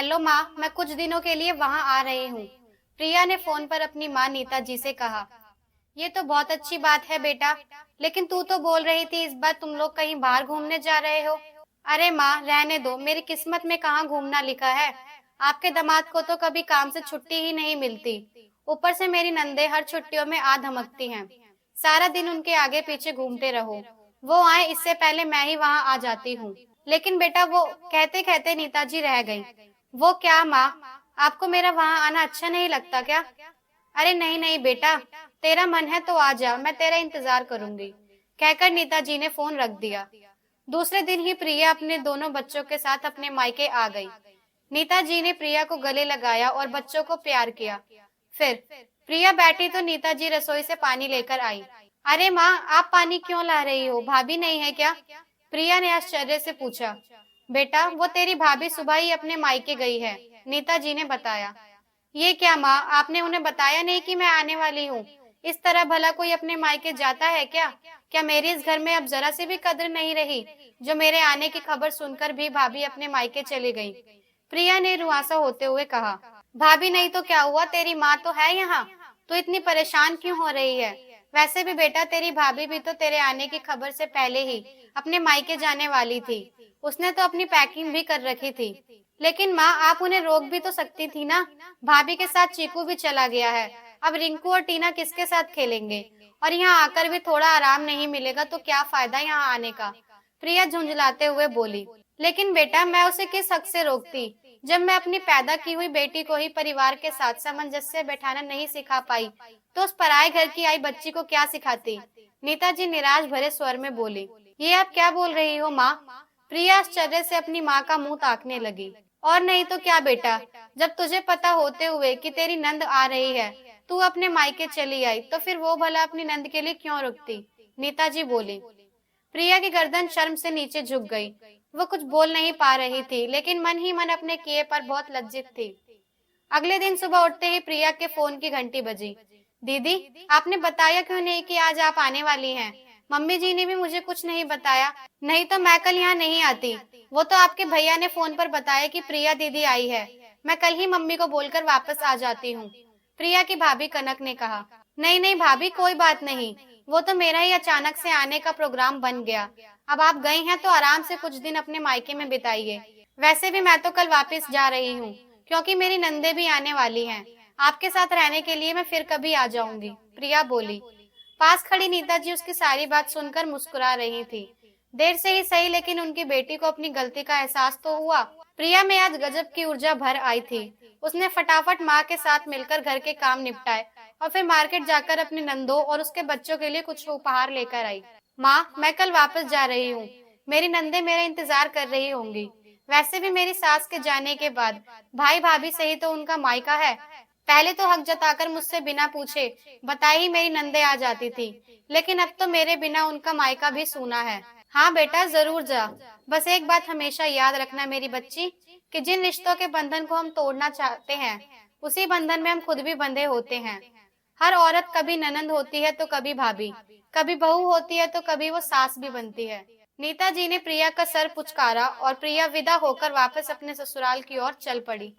Hello माँ, मैं कुछ दिनों के लिए वहाँ आ रही हूँ। प्रिया ने फोन पर अपनी माँ नीता जी से कहा। ये तो बहुत अच्छी बात है बेटा, लेकिन तू तो बोल रही थी इस बार तुम लोग कहीं बाहर घूमने जा रहे हो। अरे माँ रहने दो, मेरी किस्मत में कहाँ घूमना लिखा है। आपके दामाद को तो कभी काम से छुट्टी ही नहीं मिलती। ऊपर से मेरी नंदे हर छुट्टियों में आ धमकती हैं। सारा दिन उनके आगे पीछे घूमते रहो। वो आए इससे पहले मैं ही वहाँ आ जाती हूँ। लेकिन बेटा वो कहते कहते नीता जी रह गई। वो क्या माँ, आपको मेरा वहाँ आना अच्छा नहीं लगता क्या? अरे नहीं नहीं बेटा, तेरा मन है तो आ जा, मैं तेरा इंतजार करूंगी, कहकर नीता जी ने फोन रख दिया। दूसरे दिन ही प्रिया अपने दोनों बच्चों के साथ अपने मायके आ गई। नीता जी ने प्रिया को गले लगाया और बच्चों को प्यार किया। फिर प्रिया बैठी तो नीता जी रसोई से पानी लेकर आई। अरे माँ, आप पानी क्यों ला रही हो, भाभी नहीं है क्या? प्रिया ने आश्चर्य से पूछा। बेटा वो तेरी भाभी सुबह ही अपने मायके गई है, नीता जी ने बताया। ये क्या माँ, आपने उन्हें बताया नहीं कि मैं आने वाली हूँ? इस तरह भला कोई अपने मायके जाता है क्या? क्या मेरी इस घर में अब जरा सी भी कद्र नहीं रही, जो मेरे आने की खबर सुनकर भी भाभी अपने मायके चली गई? प्रिया ने रुआंसा होते हुए कहा। भाभी नहीं तो क्या हुआ, तेरी माँ तो है यहाँ। तू इतनी परेशान क्यों हो रही है? वैसे भी बेटा तेरी भाभी भी तो तेरे आने की खबर से पहले ही अपने मायके जाने वाली थी। उसने तो अपनी पैकिंग भी कर रखी थी। लेकिन माँ, आप उन्हें रोक भी तो सकती थी ना। भाभी के साथ चीकू भी चला गया है। अब रिंकू और टीना किसके साथ खेलेंगे? और यहाँ आकर भी थोड़ा आराम नहीं मिलेगा तो क्या फायदा यहाँ आने का? प्रिया झुंझलाते हुए बोली। लेकिन बेटा मैं उसे किस हक से रोकती? जब मैं अपनी पैदा की हुई बेटी को ही परिवार के साथ सामंजस्य बैठाना नहीं सिखा पाई, तो उस पराये घर की आई बच्ची को क्या सिखाती? नीता जी निराश भरे स्वर में बोली। ये आप क्या बोल रही हो माँ? प्रिया आश्चर्य से अपनी माँ का मुंह ताकने लगी। और नहीं तो क्या बेटा, जब तुझे पता होते हुए कि तेरी नंद आ रही है, तू अपने मायके चली आई, तो फिर वो भला अपनी नंद के लिए क्यों रुकती? नीता जी बोली। प्रिया की गर्दन शर्म से नीचे झुक गई। वो कुछ बोल नहीं पा रही थी, लेकिन मन ही मन अपने किए पर बहुत लज्जित थी। अगले दिन सुबह उठते ही प्रिया के फोन की घंटी बजी। दीदी, आपने बताया क्यों नहीं कि आज आप आने वाली हैं? मम्मी जी ने भी मुझे कुछ नहीं बताया, नहीं तो मैं कल यहाँ नहीं आती। वो तो आपके भैया ने फोन पर बताया कि प्रिया दीदी आई है। मैं कल ही मम्मी को बोलकर वापस आ जाती हूँ, प्रिया की भाभी कनक ने कहा। नहीं नहीं भाभी, कोई बात नहीं, वो तो मेरा ही अचानक से आने का प्रोग्राम बन गया। अब आप गई हैं तो आराम से कुछ दिन अपने मायके में बिताइए। वैसे भी मैं तो कल वापस जा रही हूँ, क्योंकि मेरी नंदे भी आने वाली हैं। आपके साथ रहने के लिए मैं फिर कभी आ जाऊंगी, प्रिया बोली। पास खड़ी नीता जी उसकी सारी बात सुनकर मुस्कुरा रही थी। देर से ही सही, लेकिन उनकी बेटी को अपनी गलती का एहसास तो हुआ। प्रिया में आज गजब की ऊर्जा भर आई थी। उसने फटाफट माँ के साथ मिलकर घर के काम निपटाए और फिर मार्केट जाकर अपने नंदों और उसके बच्चों के लिए कुछ उपहार लेकर आई। माँ, मैं कल वापस जा रही हूँ। मेरी नंदे मेरा इंतजार कर रही होंगी। वैसे भी मेरी सास के जाने के बाद भाई भाभी से ही तो उनका मायका है। पहले तो हक जताकर मुझसे बिना पूछे बताए ही मेरी नंदे आ जाती थी, लेकिन अब तो मेरे बिना उनका मायका भी सूना है। हाँ बेटा, जरूर जा। बस एक बात हमेशा याद रखना मेरी बच्ची, कि जिन रिश्तों के बंधन को हम तोड़ना चाहते हैं, उसी बंधन में हम खुद भी बंधे होते हैं। हर औरत कभी ननंद होती है तो कभी भाभी, कभी बहू होती है तो कभी वो सास भी बनती है। नीता जी ने प्रिया का सर पुचकारा और प्रिया विदा होकर वापस अपने ससुराल की ओर चल पड़ी।